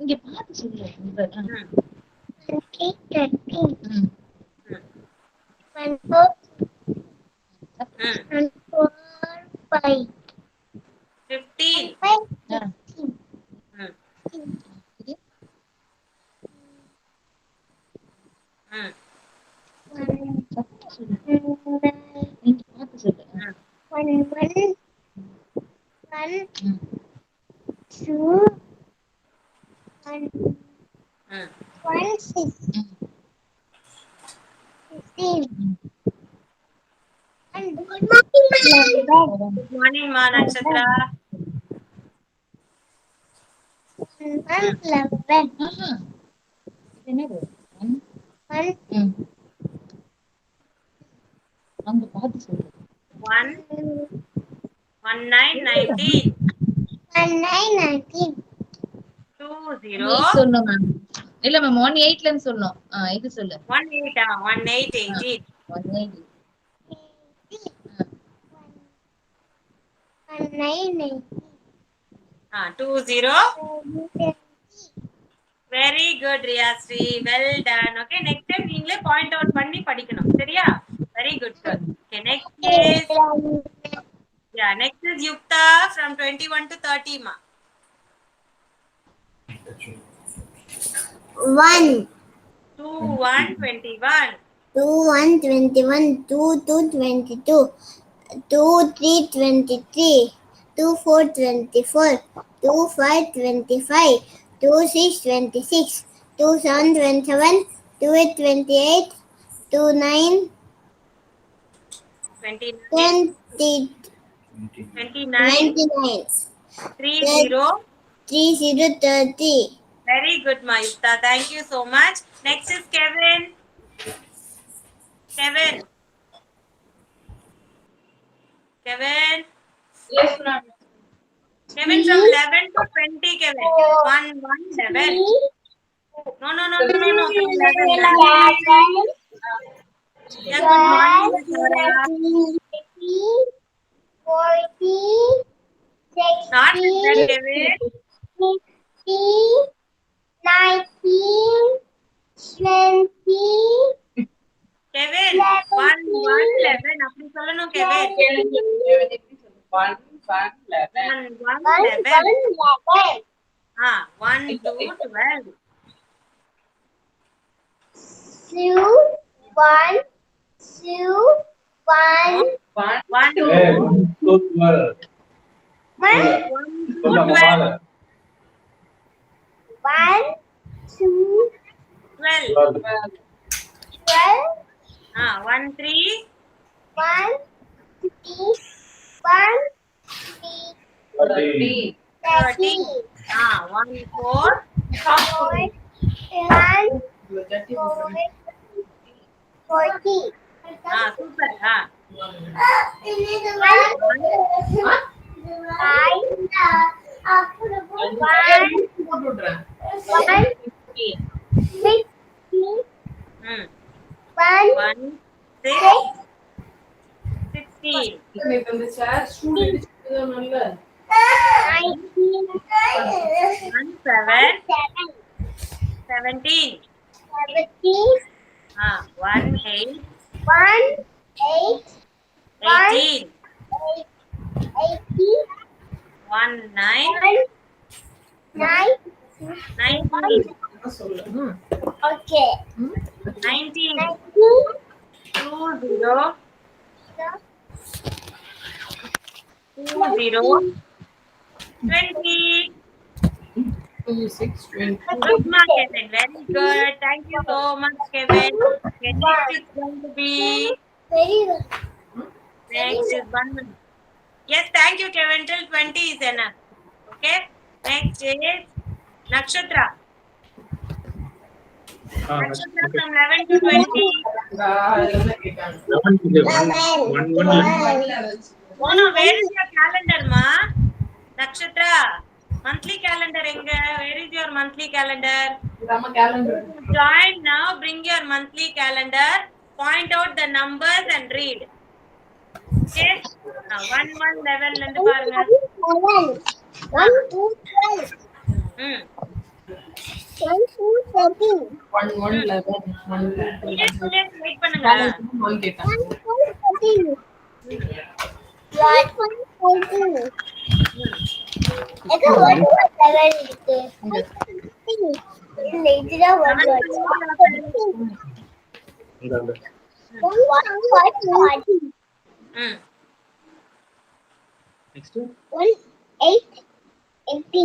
இங்க பார்த்து சொல்லு. 15. இங்க பார்த்து சொல்லு. 11. Good morning, Ma Nakshatra. 11. என்னது? அங்க பார்த்து சொல்லு. 1919. 20. சொல்லணும் மேம். இல்ல மேம் 18ல இருந்து சொல்லணும். இது சொல்லு. 18. 18. 18. 20. Very good, Riyasri. Well done. Okay, next time நீங்களே point out பண்ணி படிக்கணும். சரியா? Very good, girl. Okay, next is Yukta from 21 to 30, ma. 1 2 1 21. 2 1 21 2 2 22 2 3 23 2 4 24 2 5 25 2 6 26 2 7 27 2 8 28 2 9 29. 99 30. 30 30. Very good, ma Yukta. Thank you so much. Next is Kevin. Kevin. Yes, ma'am. Kevin from 11 to 20, Kevin. 1 1 11. No. From 11. Yes, good morning, Sarah. 40 Not like that, Kevin. 19 20 Kevin, 1 1 11. அப்படி சொல்லணும், Kevin. 1 1 11. 1 1 11. 1 2 12. 2 1 2 1 1 2 12 1 2 12. 1 3 1 3 1 3 13. 1 4 4 1 40. super. 17. 1 8. 18. 1 9. 19. Okay. 19. 2 0. 20. 26 20. Good mark, Kevin. Very good. Thank you so much, Kevin. Next is going to be. Next is 1 minute. Yes, thank you, Kevin. Till 20 is enough. Okay. Next is Nakshatra. Nakshatra from 11 to 20. Oh no, where is your calendar, ma? Nakshatra. Monthly calendar enga? Where is your monthly calendar? Join now. Bring your monthly calendar. Point out the numbers and read. Okay. 1 1 11 ல இருந்து பாருங்க. 1 2 12 ம் 1 2 13 1 1 11 1 wait பண்ணுங்க. 1 4 13 1 14 எங்க 1 7 இருக்கு இல்ல இதுதான் 1 1 ம் next 1 8 18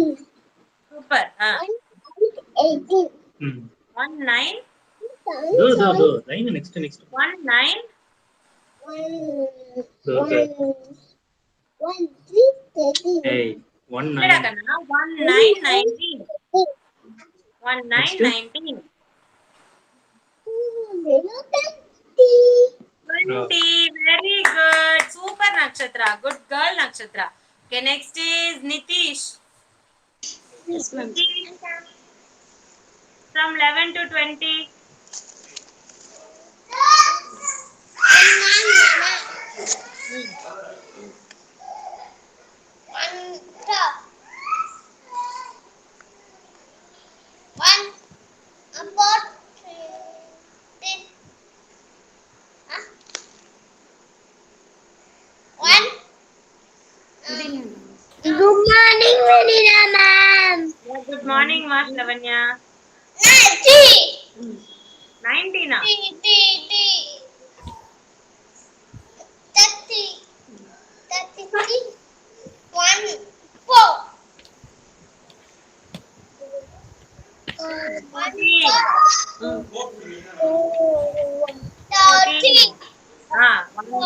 super. 1 8 18 1 9 do line next 1 9 1 3 13 hey 1 இல்லடா 9 கண்ணா 1 9 19 1 9 Next. 19 20. Very good. Super Nakshatra. Good girl Nakshatra. Okay, next is Nitish. Yes, ma'am. From 11 to 20. Good morning, Vanina ma'am. Yeah, good morning, Mas Lavanya. 19. 1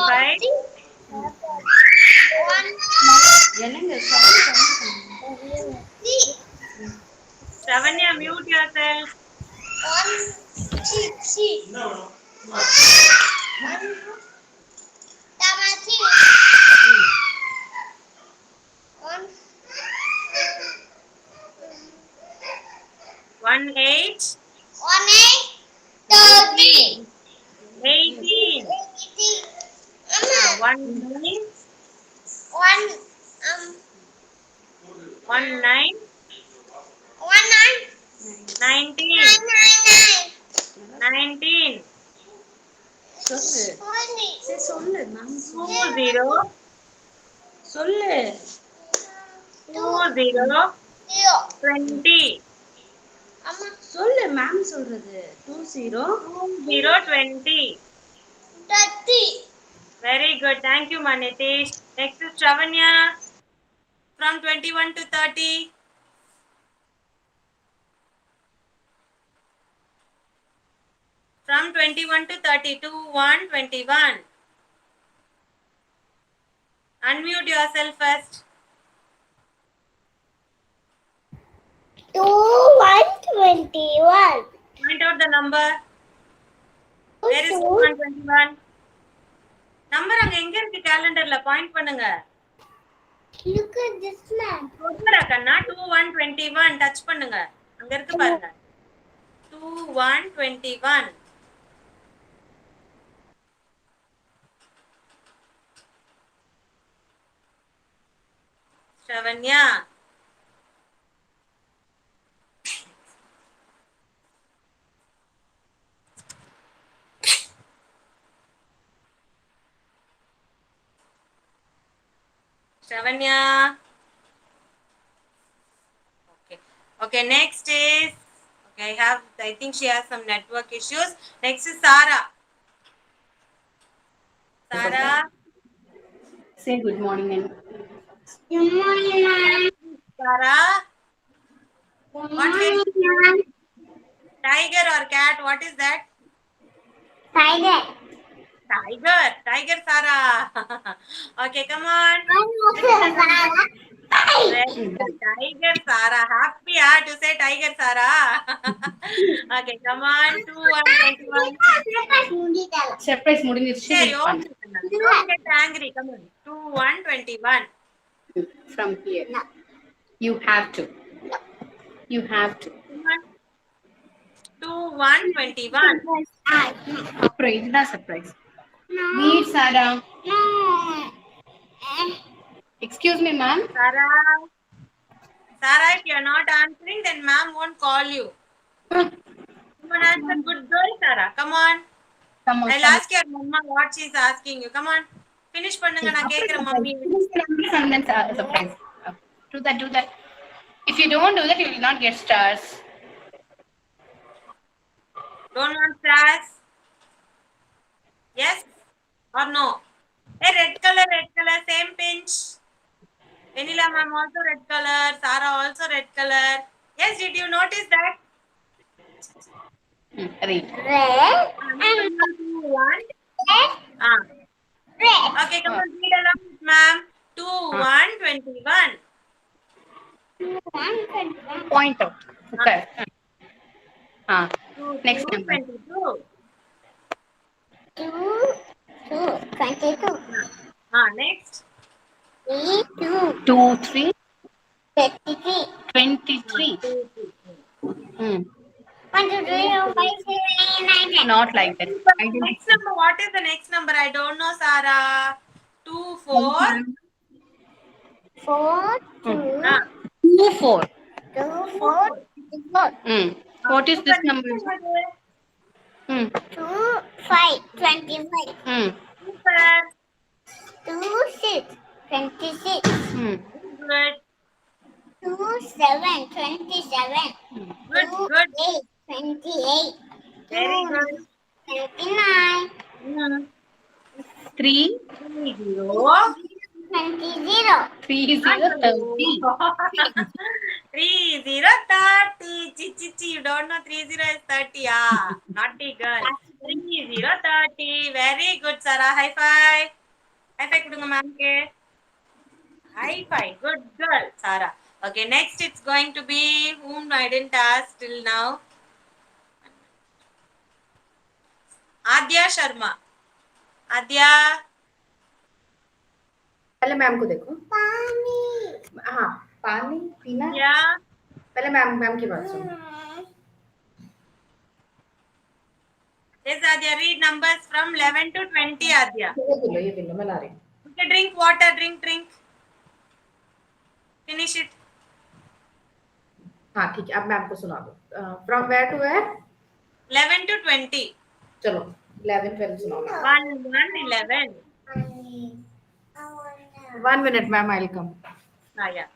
5. என்னங்க Lavanya, mute yourself. 1 8. 18. 1 9. 1 9. 19. 19. சொல்லு சரி சொல்லு ma'am 2 0. சொல்லு 2 0. 20. சொல்லு ma'am சொல்றது 20 2 0 20. Very good. Thank you, Manitish. Next is Shavanya. From 21 to 30. From 21 to 32, 1, 21. Unmute yourself first. 2 1 21. Point out the number. Where is 2 1 21? Number அங்க எங்க இருக்கு calendarல point பண்ணுங்க. Look at this map. சொல்லுடா கண்ணா 2 1 21 டச் பண்ணுங்க. அங்க இருக்கு பாருங்க. 2 1 21. Shavanya. Shavanya. Okay, next is, okay, I think she has some network issues. Next is Sara. Sara. say good morning and Good morning, ma'am. Sara. Good What is morning, ma'am. tiger or cat? What is that? Tiger. Tiger Sara. Okay, come on. Very good. Tiger Sara. Happy to say Tiger Sara. Okay, come on. 2 1 21. surprise முடிஞ்சிருச்சு Seri, okay. Don't get angry. Come on. 2 1 21. from here you have to Come on. 2 1 21. அப்புறம் இதுதான் surprise meet Sarah Excuse me, ma'am. Sarah, if you're not answering, then ma'am won't call you. Come on, answer. Good girl, Sarah. Come on. Come on. I'll ask your mama what she's asking you. Come on. Finish பண்ணுங்க நான் கேக்குறேன் mummy. And then surprise. Do that. If you don't do that, you will not get stars. Don't want stars? Yes or no? Hey, red color, same pinch. Vanilla ma'am also red color. Sarah also red color. Yes, did you notice that? Read. Red. One. Red. Okay, come on, read along with ma'am. 2, 1, 21. Point out. Okay. Next 2, number. 22. 22. Next. 2, 2, 3, 33. 23. 1, 2, 3, 4, 5, 6, 7, 8, 9, 10. Not like that. Next number, what is the next number? I don't know, Sarah. 2, 4. 4, 2, 2, 4. 2, 4, 4. What is this number? 2, 5, 25. Super. 2, 6, 26. Good. 2, 7, 27. Good, 2, good. 8, 28. Very good. 29. 3, 3, 0. 20. 3, 0, 30. 3, 0, 30. Chi. You don't know 3, 0 is 30. Naughty girl. 3, 0, 30. Very good, Sarah. High five. High five kudunga ma'am ke. High five. Good girl, Sarah. Okay, next it's going to be whom I didn't ask till now. Adya Sharma. Adya. पहले ma'am को देखो. हाँ, पानी पीना. Yeah. पहले ma'am की बात सुनो. Yes, Adya, read numbers from 11 to 20, Adya. ये लो मैं ला रही हूँ. Okay, drink water, drink. Finish it. हाँ ठीक है, अब मैम को सुना दो. From where to where? 11 to 20. चलो 11 पहले सुनाओ. 1, 11. 1 minute, ma'am, I'll come. Yeah.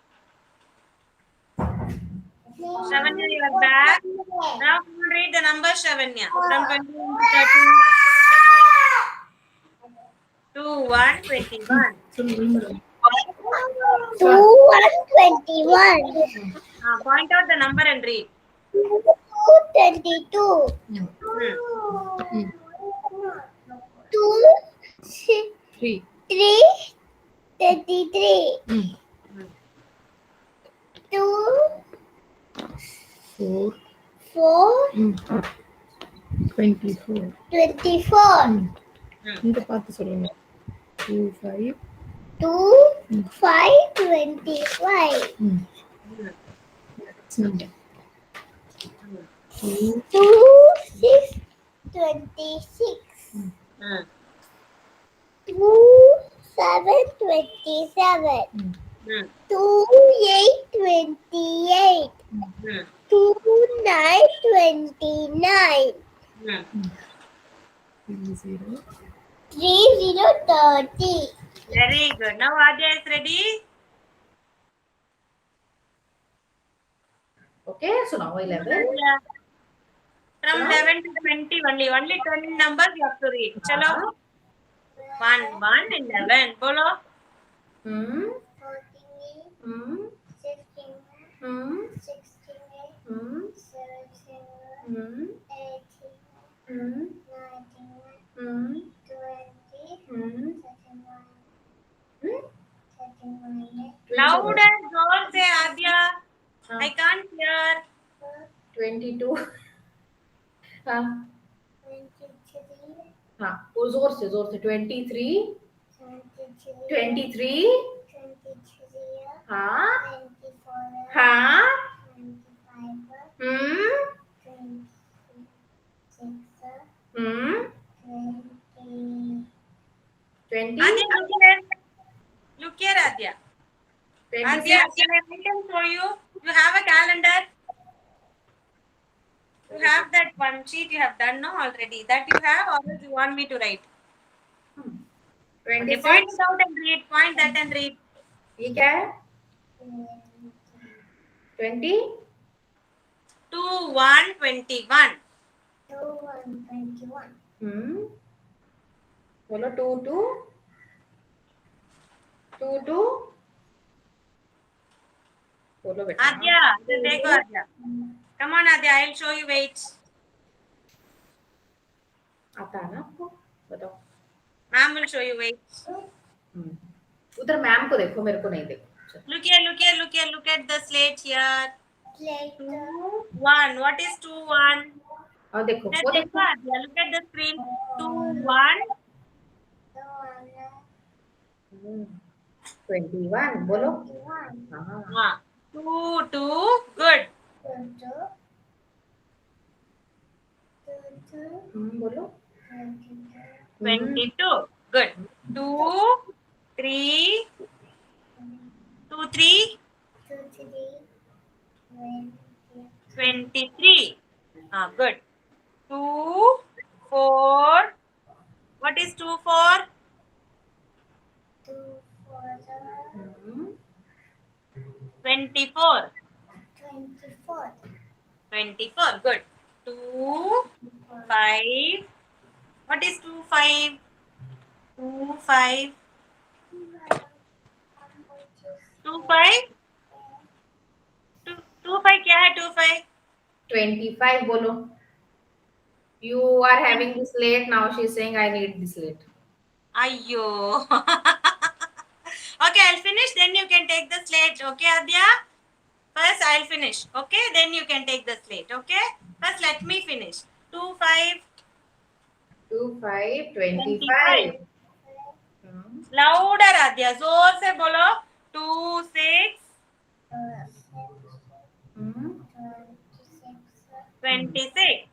Shavanya, you are back. Now read the numbers, Shavanya. From 21 to 30. 2, 1, 21. 2, 1, 21. Point out the number and read. 2, 22. 2, 3. 3, 33. 2, 4, 24. 24. இந்த பார்த்து சொல்லுங்க. 2, 5. 2, 5, 25. Next number. 2, 6, 26. 2, 7, 27. 2, 8, 28. 2, 9, 29. 3, 0, 30. Very good. Now Adya is ready. Okay, so now 11. Yeah. From 11 to 20 only 10 numbers you have to read. Chalo. 1, 1, 11. Bolo. 14, 16. 16, 17, 18, 19, 20, 31. Louder, Joel, say Adya. I can't hear. 22. हाँ 23, हाँ और जोर से 23. 23. 23, हाँ 24, हाँ 25, 26, 20. Adya, look here. Look here, Adya. Adya, can I write and show you? You have a calendar? You have that one sheet you have done no already. That you have, or else you want me to write? Okay, 26. point it out and read. Point that and read. ये क्या है? 20. 2, 1, 21. 2, 1, 21. बोलो 2, 2. 2, 2. बोलो बेटा. Adya, देखो Adya. Come on Adya, I'll show you. Wait. आता है ना आपको? बताओ. Ma'am will show you. Wait. उधर मैम को देखो, मेरे को नहीं देखो. Look here, look here, look here. Look at the slate here. Plate. 2, 1. What is 2, 1? और देखो, Then वो देखो देखो. Adya, look at the screen. 2, 1. 21. बोलो. 21. हाँ. 2, 2. Good. बोलो. 22. Good. 2, 3. 2, 3. 23. Good. 2, 4. What is 2, 4? 24. 24. 24. Good. 2, 5. What is 2, 5? 2, 5. 2, 5. 2, 5 क्या है 2, 5? 25. बोलो. You are having this slate now. She is saying I need this slate. Ayyo. Okay, I'll finish. Then you can take the slate. Okay, Adya? First, I'll finish. Okay, then you can take the slate. Okay? First, let me finish. 2, 5. 2, 5, 25. Louder, Adya. जोर से बोलो. 2, 6. 26.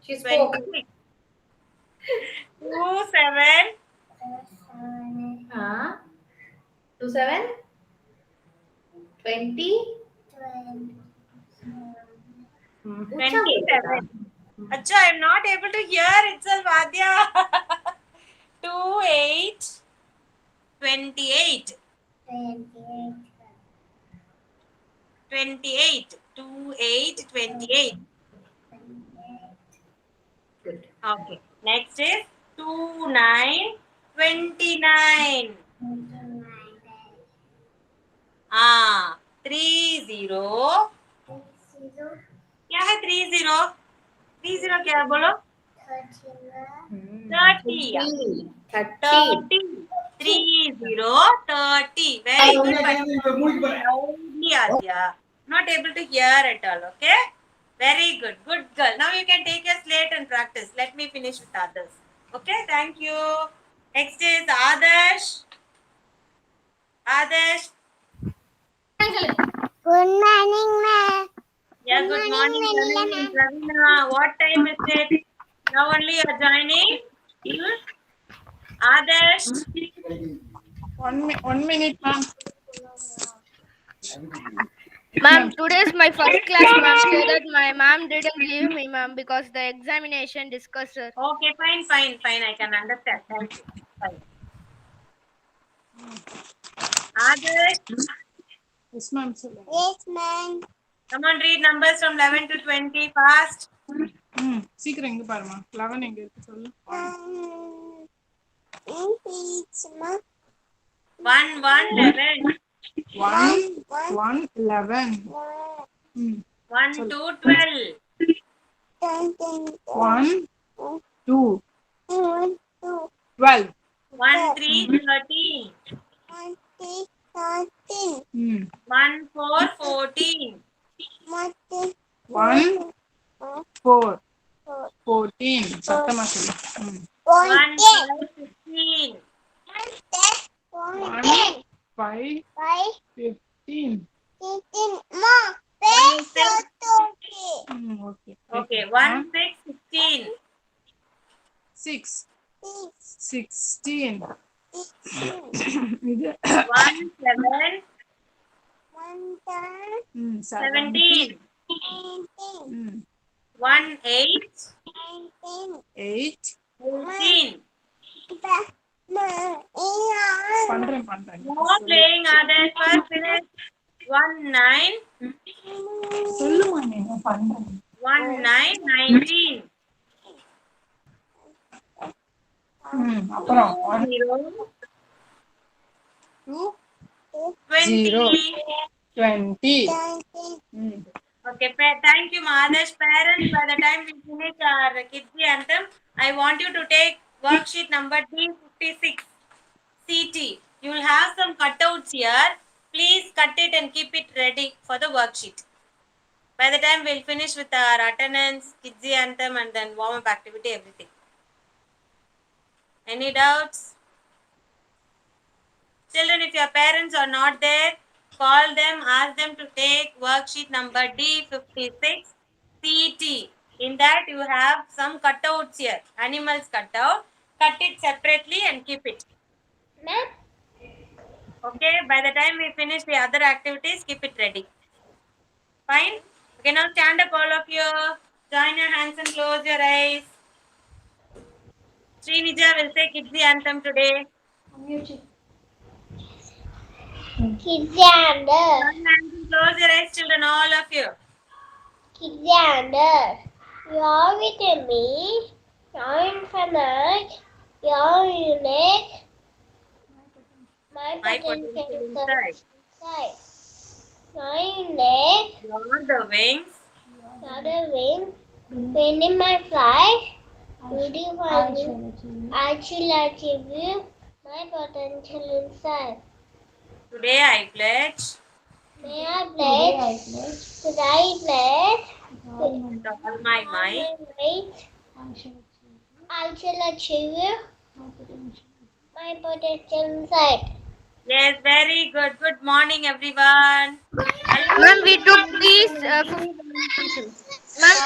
She spoke. 26. 2, 7. हाँ. 2, 7. 20. 27. Acha, I'm not able to hear itself, Adya. 2, 8. 28. 28. 2, 8, 28. Good. Okay. Next is 2, 9, 29. 3, 0. क्या है 3, 0? 3, 0 क्या है बोलो? 30. 30. 3, 0, 30. Very good. Loudly, Adya. Not able to hear at all. Okay. Very good. Good girl. Now you can take your slate and practice. Let me finish with others. Okay. Thank you. Next is Adarsh. Adarsh. Good morning, ma'am. Yeah, good morning, Ravina. What time is it? Now only you are joining? Adarsh. 1 minute, ma'am. Ma'am, today is my first class, ma'am. Say that my ma'am didn't leave me, ma'am, because the examination discussed her. Okay, fine. I can understand. Thank you. Fine. Adarsh. Yes, ma'am. Yes, ma'am. Come on, read numbers from 11 to 20 fast. சீக்கிரம் இங்க பாருமா 11 எங்க இருக்கு சொல்லு 1, 1, 11. 1 11 1, 2, 12. 1 2 12 1, 3, 13. 1, 4, 14. 1 4 14 சத்தமா சொல்லு 1, 5, 15. 1 5 15 Okay, 1, 6, 16. 6 16 17, 1, 8, 18. No playing others. First finish. 1, 9, 1, 9, 19. 0, 20. 20. Okay, thank you, Mahadesh. Parents, by the time we finish our kids anthem, I want you to take worksheet number D56, CT. You will have some cutouts here. Please cut it and keep it ready for the worksheet. By the time we'll finish with our attendance, kids anthem, and then warm-up activity, everything. Any doubts? Children, if your parents are not there, call them, ask them to take worksheet number D56, CT. In that you have some cutouts here, animals cutout. Cut it separately and keep it. Ma'am? Okay, by the time we finish the other activities, keep it ready. Fine? Okay, now stand up all of you. Join your hands and close your eyes. Srinija will say kids anthem today. Kidyander. Join your hands and close your eyes, children, all of you. Kidyander. You're with me. You're infinite. You're unique. My potential inside. inside. You're unique. You're the wings. You're the wing. When in my flight, beautiful. I shall achieve you. My potential inside. Today I pledge May I pledge. Today I pledge. with all my might. I shall achieve my potential inside. Yes, very good. Good morning, everyone. Ma'am, we took these. Ma'am,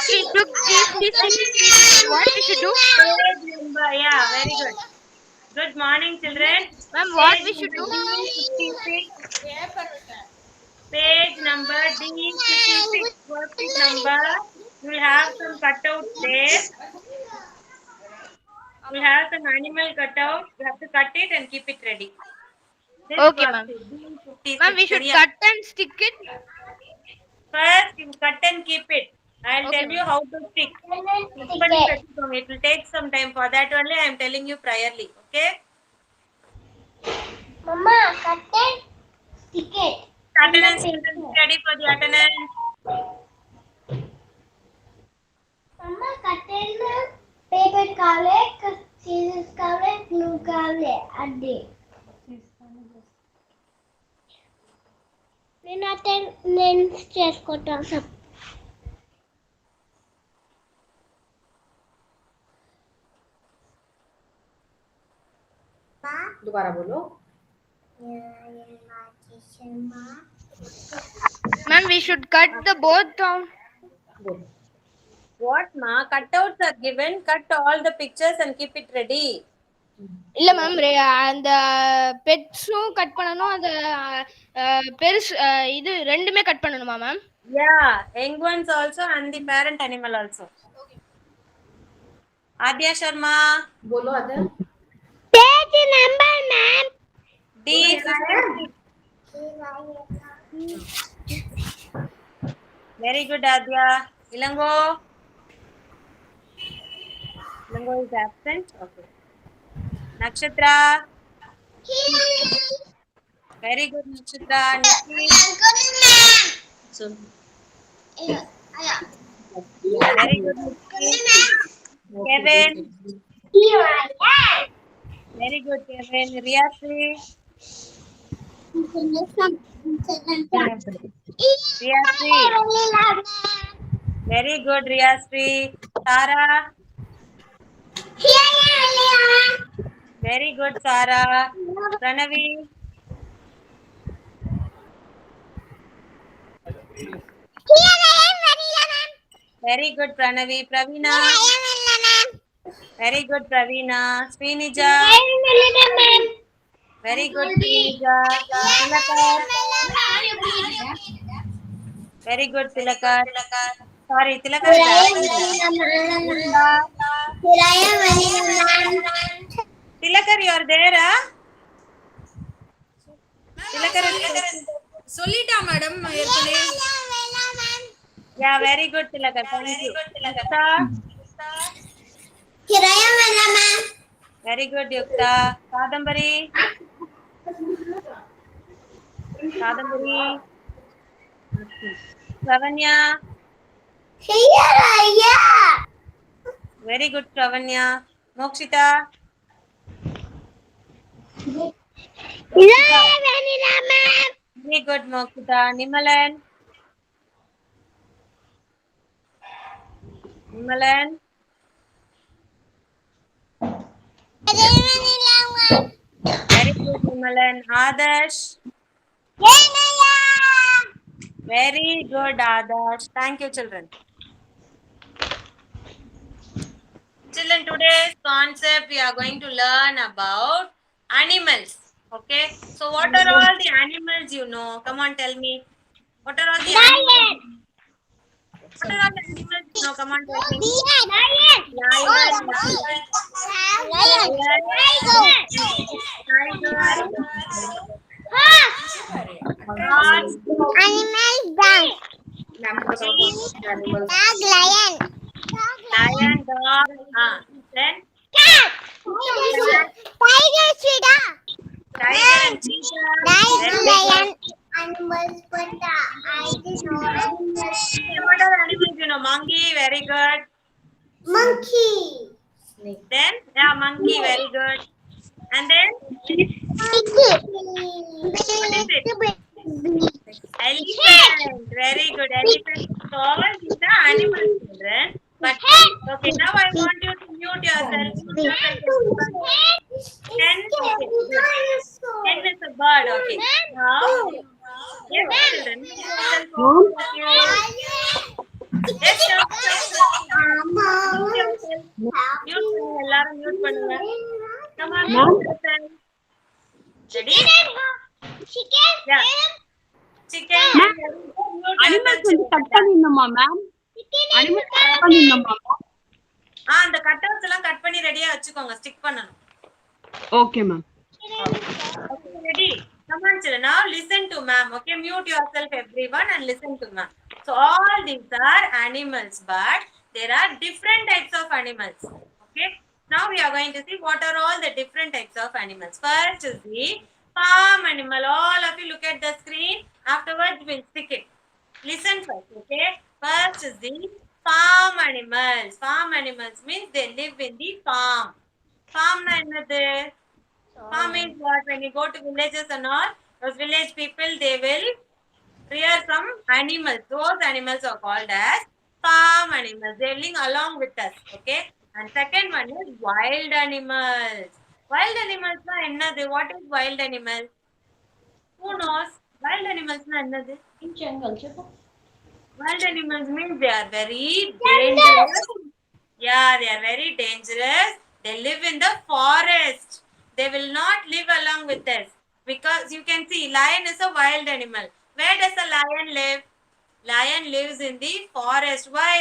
we took these. What we should do? Page number, yeah, very good. Good morning, children. Ma'am, what we Page should do? number D56. Page number D56. Worksheet number. We will have some cutouts there. We will have some animal cutouts. You have to cut it and keep it ready. This Okay, ma'am. worksheet, D56. Ma'am, we should Yeah. cut and stick it. First, you cut and keep it. I'll Okay, tell you how to stick. It will take some time. For that only, I am telling you priorly. Okay? Mama, cut it. Stick it. Attendance, ready for the attendance. Mama, cut it. Paper kavale, scissors kavale, glue kavale. Addi. నేను చేసుకుంటాను sir. दोबारा बोलो. Ma'am, we should cut the both down. बोलो. What, ma? Cutouts are given. Cut all the pictures and keep it ready. இல்ல ma'am அந்த பெட்ஸும் cut பண்ணனும் அந்த பெருசு இது ரெண்டுமே கட் பண்ணனுமா ma'am? Yeah, young ones also and the parent animal also. Adya Sharma. बोलो आद्या. Page number, ma'am. D56. Very good, Adya. Ilango. Ilango is absent. Okay. Nakshatra. Very good, Nakshatra. So, very good, Kevin. Very good, Kevin. Riyasri. Riyasri. Very good, Riyasri. Sara. Very good, Sara. Pranavi. Very good, Pranavi. Pravina. Very good, Pravina. Srinija. Very good, Tilakar. Very good, Tilakar. Sorry, Tilakar is absent. Tilakar, you are there, huh? Tilakar is சொல்லிட்டா madam ஏற்கனவே. yeah, very good, Tilakar. Thank you. Yukta. Very good, Yukta. Kadambari. Kadambari. Sravanya. Very good, Sravanya. Mokshita. Very good, Mokshita. Nimalan. Nimalan. Very good, Nimalan. Adarsh. Very good, Adarsh. Thank you, children. Children, today's concept we are going to learn about animals. Okay. So, what are all the animals you know? Come on, tell me. What are all the animals? What are all the animals you know? Come on, tell me. Lion, dog, then tiger and cheetah. Animals, but I didn't know. What are animals you know? Monkey, very good. Monkey. Then, yeah, monkey, very good. And then, what is it? Elephant, very good. Elephant. So all these are animals, children. But okay, now I want you to mute yourself. Hen, okay. Hen is a bird, okay. Now, yes, children. Yes, எல்லாரும் mute பண்ணுங்க. Come on, mute yourself. Ready? Yeah. Chicken. Animals வந்து cut பண்ணிடணுமா ma'am? Animals cut பண்ணிடணுமா ma'am? அந்த cutouts எல்லாம் cut பண்ணி ரெடியா வச்சுக்கோங்க, ஸ்டிக் பண்ணனும். Okay ma'am. Okay, ready? Come on children, now listen to ma'am. Okay, mute yourself everyone and listen to ma'am. So all these are animals, but there are different types of animals. Okay, now we are going to see what are all the different types of animals. First is the farm animal. All of you look at the screen. Afterwards we'll stick it. Listen first, okay? First is the farm animals. Farm animals means they live in the farm. Farm na enadhu? Farm means what? When you go to villages and all, those village people, they will rear some animals. Those animals are called as farm animals. They live along with us, okay? And second one is wild animals. Wild animals na enadhu? What is wild animal? Who knows? Wild animals na enadhu? In jungle. Wild animals means they are very dangerous. Yeah, they are very dangerous. They live in the forest. They will not live along with us. Because you can see, lion is a wild animal. Where does a lion live? Lion lives in the forest. Why?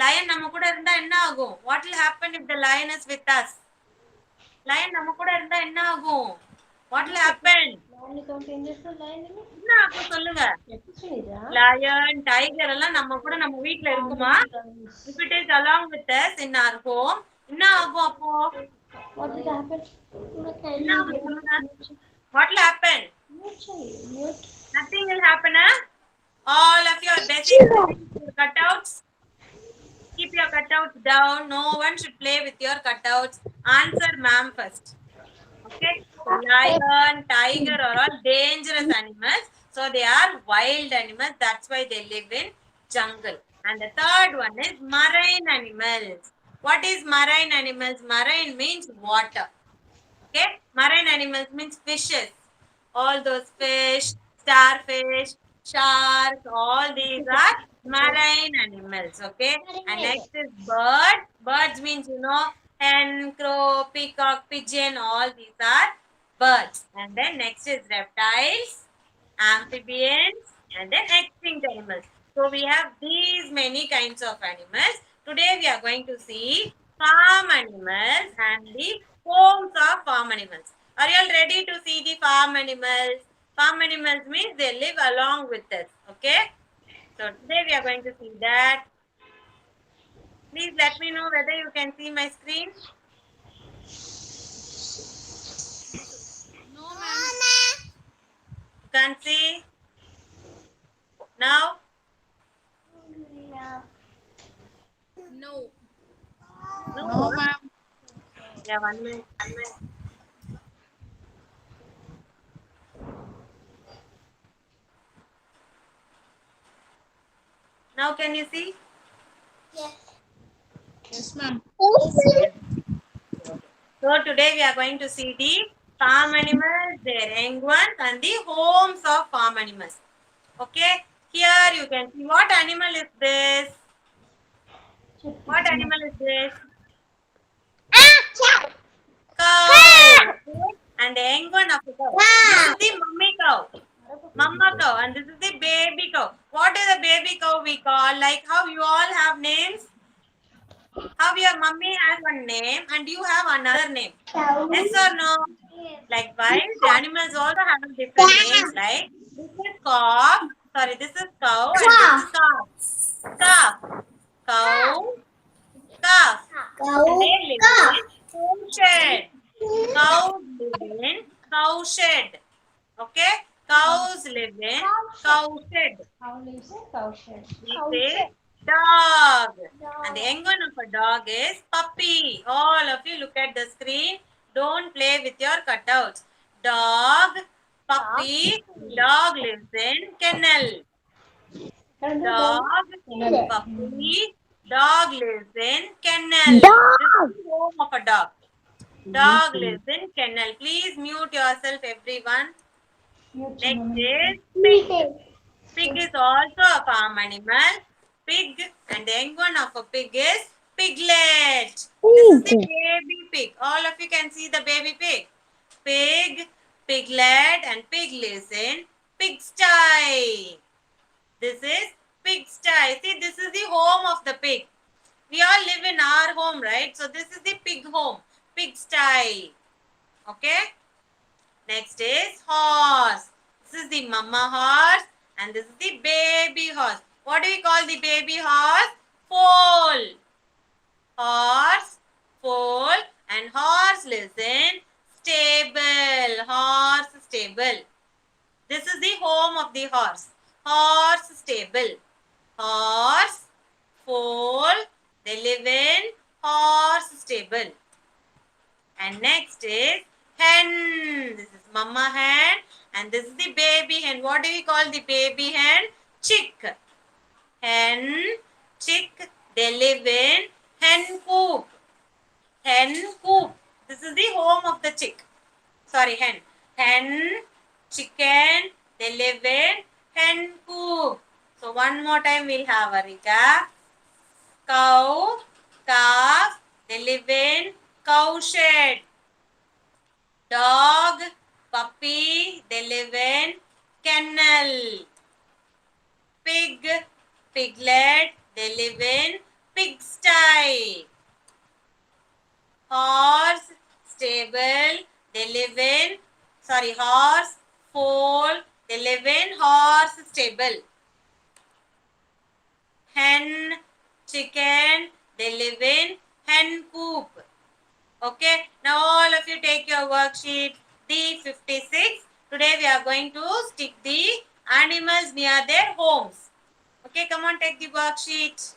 Lion நம்ம கூட இருந்தா என்ன ஆகும்? What will happen if the lion is with us? Lion நம்ம கூட இருந்தா என்ன ஆகும்? What will happen? என்ன ஆகும் சொல்லுங்க. Lion, tiger எல்லாம் நம்ம கூட நம்ம வீட்ல இருக்குமா? If it is along with us in our home, என்ன ஆகும் அப்போ? What will happen? What will happen? Nothing will happen, huh? All of you are basic cutouts. Keep your cutouts down. No one should play with your cutouts. Answer ma'am first. Okay? Lion, tiger are all dangerous animals. So they are wild animals. That's why they live in jungle. And the third one is marine animals. What is marine animals? Marine means water. Okay? Marine animals means fishes. All those fish, starfish, sharks, all these are marine animals. Okay? And next is birds. Birds means, you know, hen, crow, peacock, pigeon, all these are birds. And then next is reptiles, amphibians, and then extinct animals. So we have these many kinds of animals. Today we are going to see farm animals and the homes of farm animals. Are you all ready to see the farm animals? Farm animals means they live along with us. Okay. So today we are going to see that. Please let me know whether you can see my screen. No, ma'am. You can't see? Now? No. No, ma'am. Yeah, 1 minute. Now can you see? Yes, ma'am. So today we are going to see the farm animals, their young ones, and the homes of farm animals. Okay, here you can see what animal is this? What animal is this? Cow. Okay? And the young one of the cow. This is the mummy cow. Mama cow, and this is the baby cow. What is the baby cow we call? Like how you all have names? How your mummy has one name and you have another name. Yes or no? Likewise, the animals also have different names. Like this is cow. Sorry, this is cow and this is calf. Calf. Cow. Calf. And they live in cow shed. Cows live in cow shed. Okay? Cows live in cow shed. This is dog. And the young one of a dog is puppy. All of you look at the screen. Don't play with your cutouts. Dog, puppy, dog lives in kennel. Dog, puppy, dog lives in kennel. This is the home of a dog. Dog lives in kennel. Please mute yourself, everyone. Next is pig. Pig is also a farm animal. Pig, and the young one of a pig is piglet. This is the baby pig. All of you can see the baby pig. Pig, piglet, and pig lives in pigsty. This is pigsty. See, this is the home of the pig. We all live in our home, right? So this is the pig home, pigsty. Okay. Next is horse. This is the mama horse and this is the baby horse. What do we call the baby horse? Foal. Horse, foal, and horse lives in stable. Horse stable. This is the home of the horse. Horse stable. Horse, foal, they live in horse stable. And next is hen. This is mama hen and this is the baby hen. What do we call the baby hen? Chick. Hen, chick, they live in hen coop. Hen coop. This is the home of the chick. Sorry, hen. Hen, chicken, they live in hen coop. So one more time we'll have a recap. Cow, calf, they live in cow shed. Dog, puppy, they live in kennel. Pig, piglet, they live in pigsty. Horse, stable, they live in, horse, foal, they live in horse stable. Hen, chicken, they live in hen coop. Okay, now all of you take your worksheet D56. Today we are going to stick the animals near their homes. Okay, come on, take the worksheet.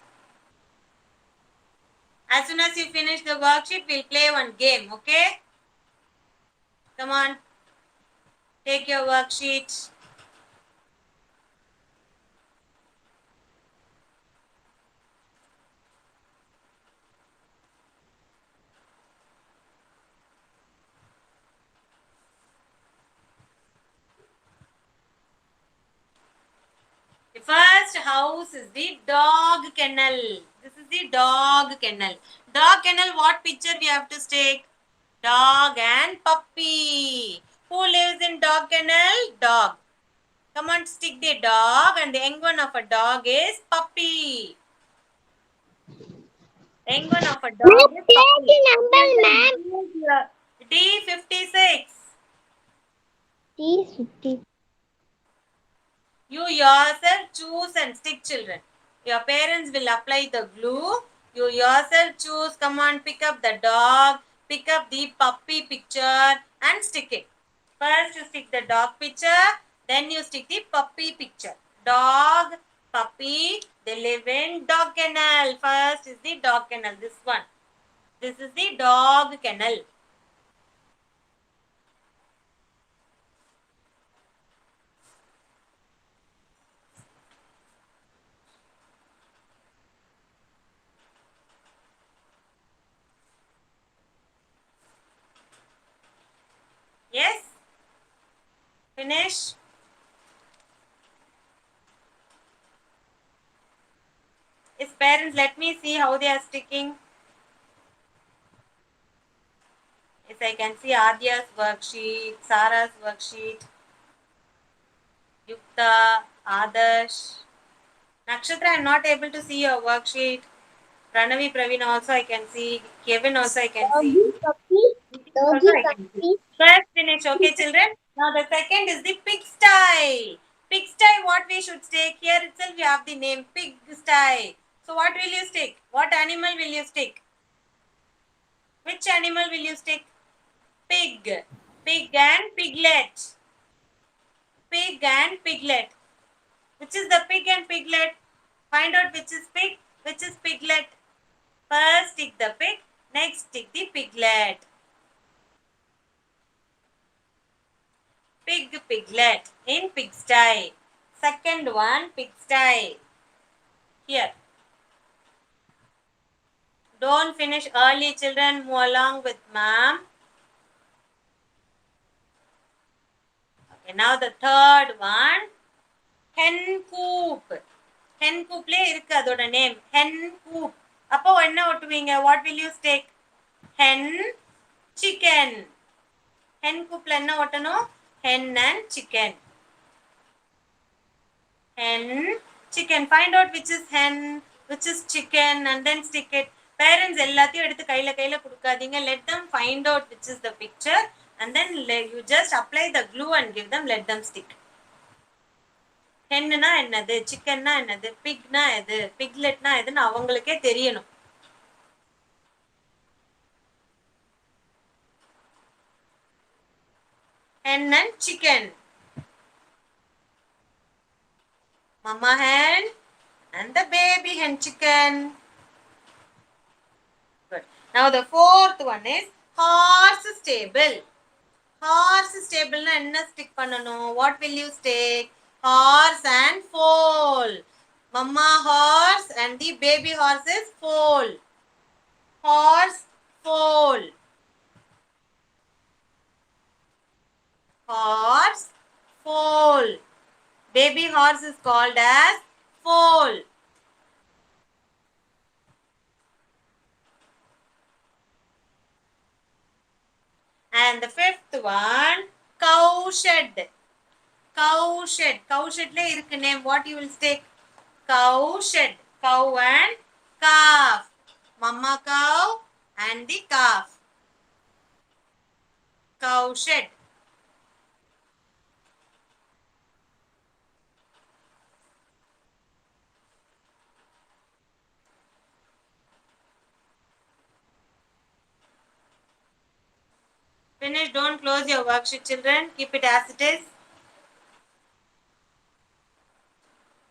As soon as you finish the worksheet, we'll play one game, okay? Come on, take your worksheet. The first house is the dog kennel. This is the dog kennel. Dog kennel, what picture we have to stick? Dog and puppy. in dog kennel? Dog. Come on, stick the dog, and the young one of a dog is puppy. Young one of a dog is puppy. number, ma'am. D56. D50. You yourself choose and stick, children. Your parents will apply the glue. You yourself choose. Come on, pick up the dog, pick up the puppy picture and stick it. First you stick the dog picture, then you stick the puppy picture. Dog, puppy, they live in dog kennel. First is the dog kennel, this one. This is the dog kennel. Yes? Finish? Yes, parents, let me see how they are sticking. Yes, I can see Adya's worksheet, Sarah's worksheet, Yukta, Adarsh. Nakshatra, I am not able to see your worksheet. Pranavi, Praveen also I can see. Kevin also I can see. Also I can see. First finish, okay, children? Now the second is the pigsty. Pigsty, what we should stick? Here itself we have the name pigsty. So what will you stick? What animal will you stick? Which animal will you stick? Pig. Pig and piglet. Pig and piglet. Which is the pig and piglet? Find out which is pig, which is piglet. First stick the pig, next stick the piglet. Pig, piglet in pigsty. Second one, pigsty. Here. Don't finish early, children. Move along with ma'am. Okay, now the third one. Hen coop. Hen coop le irukku adoda name. Hen coop. Appo enna ottuvinga? What will you stick? Hen, chicken. Hen coop la enna ottano? Hen and chicken. Hen, chicken. Find out which is hen, which is chicken, and then stick it. Parents எல்லாத்தையும் எடுத்து கையில கொடுக்காதீங்க. Let them find out which is the picture, and then you just apply the glue and give them. Let them stick. Henna என்னது, சிக்கன்னா என்னது, பிக்னா எது, பிக்லெட்னா எதுன்னு அவங்களுக்கே தெரியணும். Hen and chicken. Mama hen and the baby hen chicken. Good. Now the fourth one is horse stable. Horse stable na enna stick பண்ணனும்? What will you stick? Horse and foal. Mama horse and the baby horse is foal. Horse, foal. Horse, foal. Baby horse is called as foal. And the fifth one, cow shed. Cow shed. Cow shed le irukku name. What you will stick? Cow shed. Cow and calf. Mama cow and the calf. Cow shed. Finish. Don't close your worksheet, children. Keep it as it is.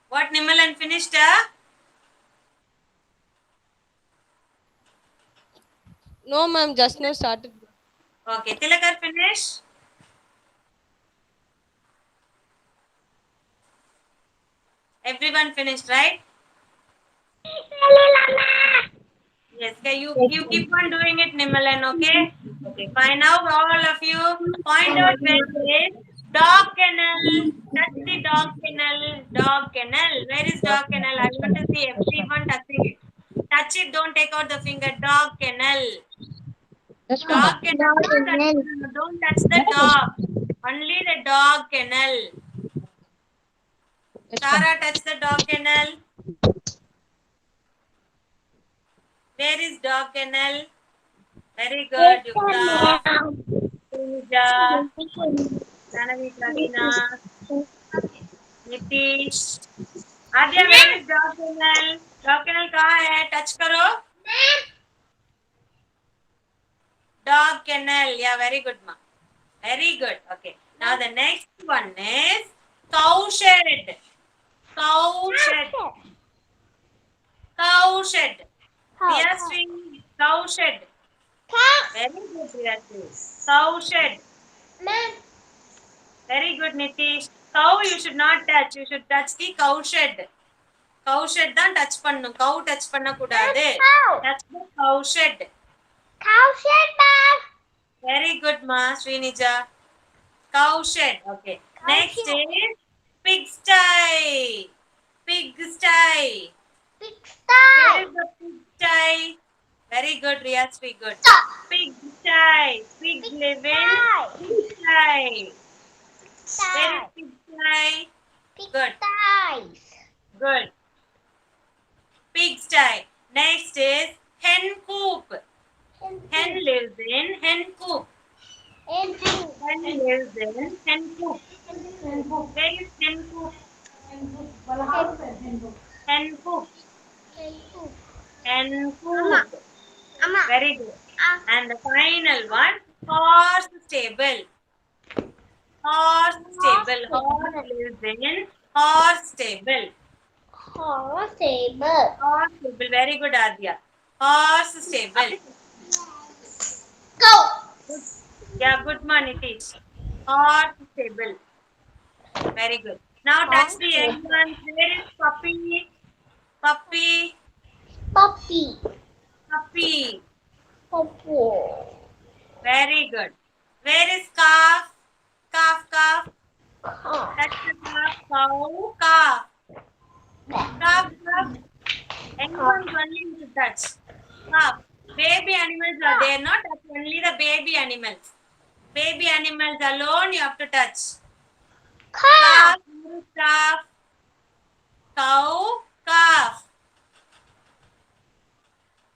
What, Nimalan finished? No, ma'am, just now started. Okay, Tilakar finish. Everyone finished, right? Yes, okay, you keep on doing it, Nimalan, okay? Okay, fine. Now all of you point out where is dog kennel. Touch the dog kennel. Dog kennel. Where is dog kennel? I want to see everyone touching it. Touch it, don't take out the finger. Dog kennel. Dog kennel. Don't touch the dog. Only the dog kennel. Tara, touch the dog kennel. Where is dog kennel? Very good, Yukta. Pooja. Janavi, Pravina. Nitish. Adya, where is dog kennel? Dog kennel कहाँ है? Touch करो. Dog kennel. Yeah, very good, ma. Very good. Okay. Now the next one is cow shed. Cow shed. Cow shed. Riyasri, cow shed. Very good, Riyasri. Cow shed. Very good, Nitish. Cow you should not touch. You should touch the cow shed. Cow shed தான் touch பண்ணணும். Cow touch பண்ண கூடாது. Touch the cow shed. Cow shed, ma'am. Very good, ma. Srinija. Cow shed. Okay. Next is pigsty. Pigsty. Where is the pigsty? Very good, Riyasri. Good. Pigsty. Pig live in pigsty. Where is pigsty? Good. Good. Pigsty. Next is hen coop. Hen lives in hen coop. Hen lives in hen coop. Where is hen coop? Hen coop. Hen coop. Very good. And the final one, horse stable. Horse stable. Horse lives in horse stable. Horse stable. Horse stable. Very good, Adya. Horse stable. Go. Yeah, good man, Nitish. Horse stable. Very good. Now touch the young one. Where is puppy? Puppy. Puppy. Puppy. Puppy. Very good. Where is calf? Calf, calf. Cow. Touch the calf. Cow, calf. Calf, calf. Anyone only you should touch. Calf. Baby animals are there, not touch only the baby animals. Baby animals alone you have to touch. Cow. Calf, cow, calf.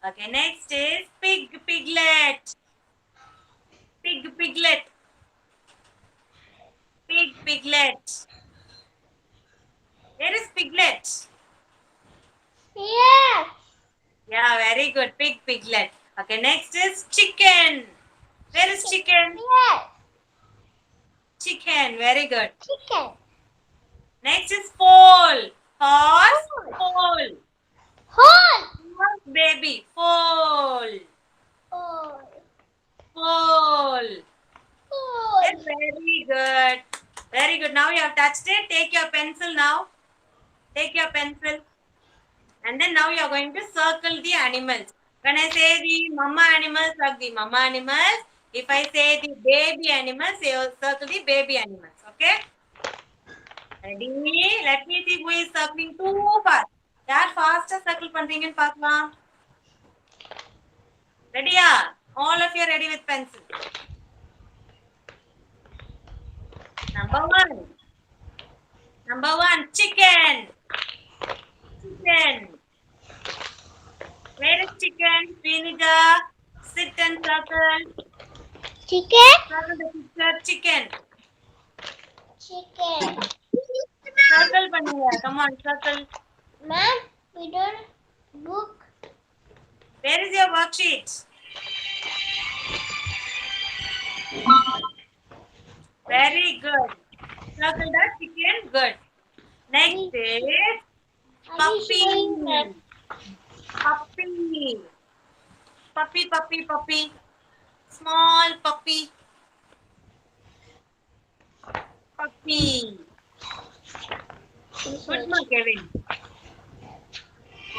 Okay, next is pig, piglet. Pig, piglet. Pig, piglet. Where is piglet? Yes. Yeah, very good. Pig, piglet. Okay, next is chicken. Where is chicken? Yes. Chicken. Very good. Chicken. Next is foal. Horse, foal. Horse. Horse, baby. Foal. Horse. Foal. Horse. Yes, very good. Very good. Now you have touched it. Take your pencil now. Take your pencil. And then now you are going to circle the animals. When I say the mama animals, circle the mama animals. If I say the baby animals, you circle the baby animals. Okay? Ready? Let me see who is circling too fast. Yaar faster circle pandringa paakalam. Ready? Ya? All of you are ready with pencil. Number one, chicken. Chicken. Where is chicken? Srinija, sit and circle. Chicken. Circle the picture. Chicken. Chicken. Circle பண்ணுங்க. Come on, circle. Ma'am, we don't book. Where is your worksheet? Very good. Circle the chicken. Good. Next is puppy. Puppy. Puppy, puppy, puppy. Small puppy. Puppy. Good one, Kevin.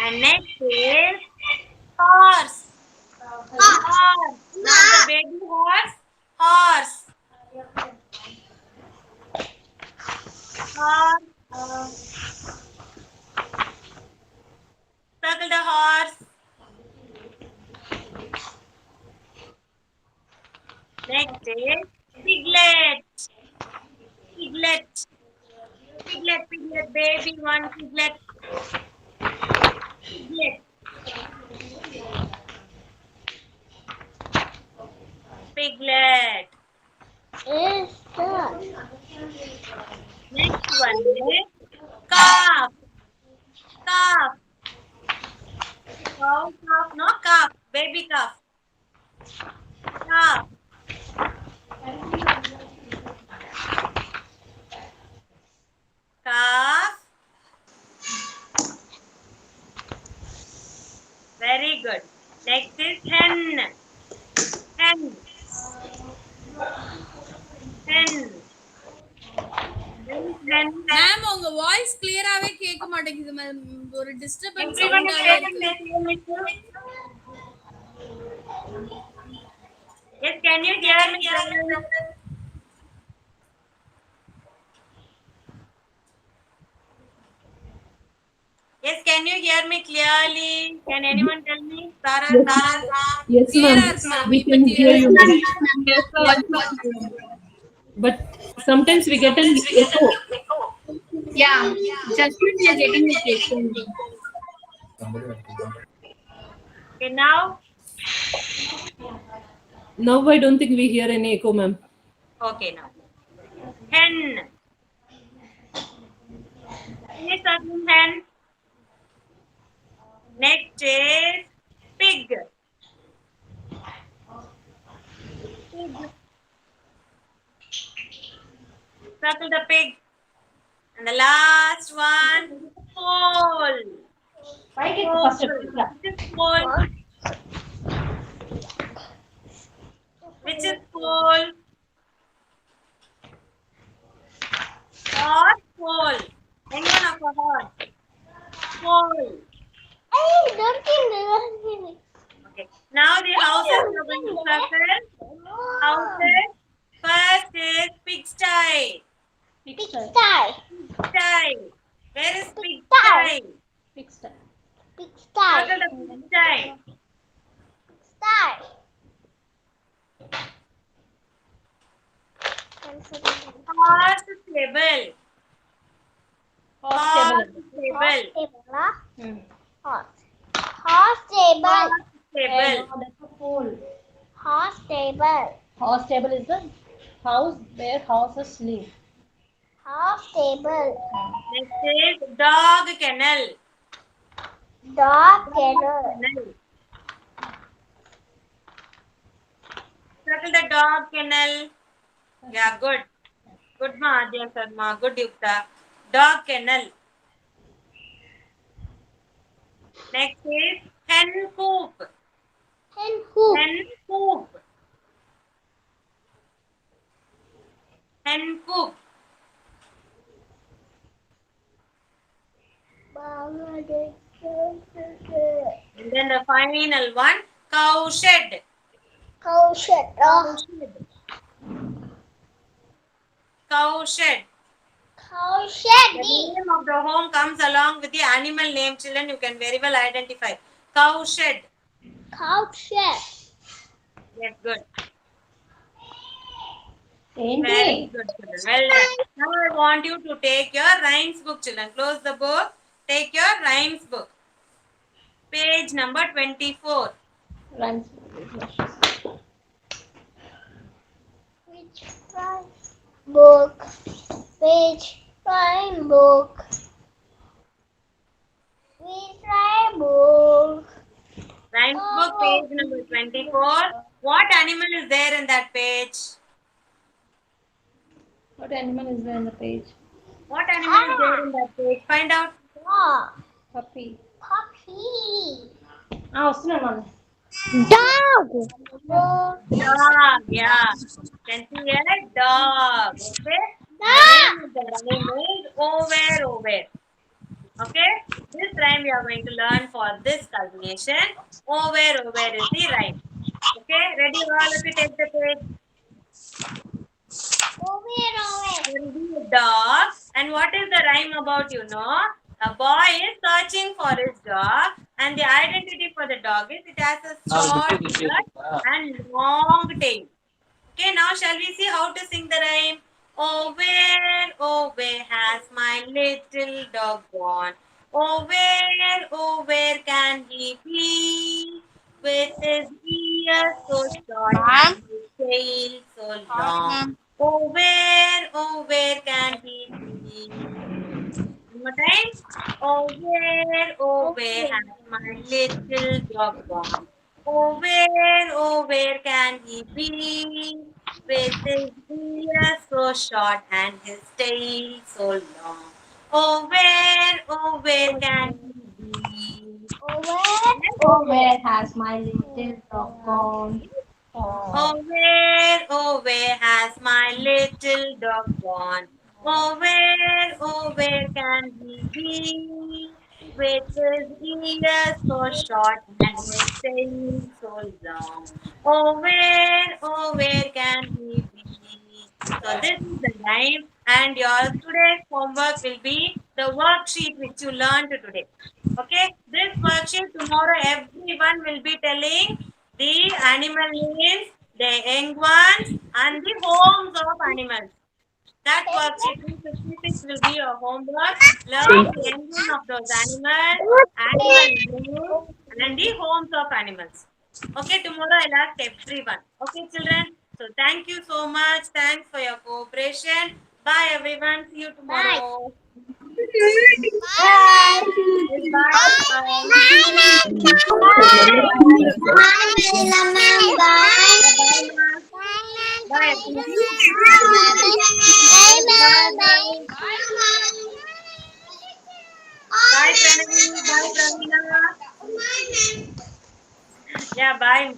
And next is horse. Horse. Not the baby horse. Horse. Horse. Circle the horse. Next is piglet. Piglet. Piglet, piglet, baby one, piglet. Piglet. Piglet. Yes, sir. Next one is calf. Calf. Cow, calf, no calf. Baby calf. Calf. Calf. Very good. Next is hen. Hen. Hen. Ma'am உங்க voice கிளியராவே கேட்க மாட்டேங்குது ma'am ஒரு disturbance Everyone is சவுண்டாவே taking இருக்கு this. Yes, can you hear me? Yes, can you hear me clearly? Can anyone tell me? Sarah, Sarah. Yes, ma'am. We can hear you. But sometimes we get an echo. Yeah, just we are getting the question. Okay, now. Now I don't think we hear any echo, ma'am. Okay, now. Hen. Finish certain hen. Next is pig. Pig. Circle the pig. And the last one, foal. Foal. Which is foal? Which is foal? Horse, foal. Anyone of a horse? Foal. Hey, don't think. Okay. Now the houses are going to circle. Houses. First is pigsty. Pigsty. Pigsty. Where is Pigsty. pigsty? Pigsty. Circle the pigsty. Pigsty. Horse stable. Horse stable. Horse. Horse table. Stable. Horse table. Horse table is the house where horses live. Horse table. Next is dog kennel. Dog kennel. Circle the dog kennel. Yeah, good. Good, ma, Adya Sharma. Good, Yukta. Dog kennel. Next is hen coop. Hen coop. Hen coop. Hen coop. And then the final one, cow shed. Cow shed. Cow shed. Cow shed. Cow shed. The name of the home comes along with the animal name, children. You can very well identify. Cow shed. Cow shed. Yes, good. Very Very good, children. Well done. Now I want you to take your rhymes book, children. Close the book. Take your rhymes book. Page number 24. Runs. Which rhyme book? Which rhyme book? Which rhyme book? Rhymes book, page number 24. What animal is there in that page? What animal is there in the page? What animal is there in that page? Find out. Dog. Puppy. Puppy. Dog. Dog. Dog, yeah. Can see a dog. Okay? Dog. The rhyme is over. Okay? This rhyme we are going to learn for this calculation. Over is the rhyme. Okay? Ready all of you, take the page. There will be a dog. And what is the rhyme about, you know? A boy is searching for his dog, and the identity for the dog is it has a short ear and long tail. Okay, now shall we see how to sing the rhyme? Over, has my little dog gone? Oh, where can he be? With his ears so short and his tail so long. Oh, where can he be? One more time. Oh, where has my little dog gone? Oh, where can he be? With his ears so short and his tail so long. Oh, where can he be? Oh, where has my little dog gone? Oh, where has my little dog gone? Oh, where can he be? With his ears so short and his tail so long. Oh, where can he be? So this is the rhyme, and your today's homework will be the worksheet which you learned today. Okay, this worksheet tomorrow everyone will be telling the animal names, the young ones, and the homes of animals. That worksheet 256 will be your homework. Learn the ending of those animals, animal names, and the homes of animals. Okay, tomorrow I'll ask everyone. Okay, children. So thank you so much. Thanks for your cooperation. Bye, everyone. See you tomorrow. Bye. Bye. Bye, Pranavi. Bye, Pravina. Yeah, bye.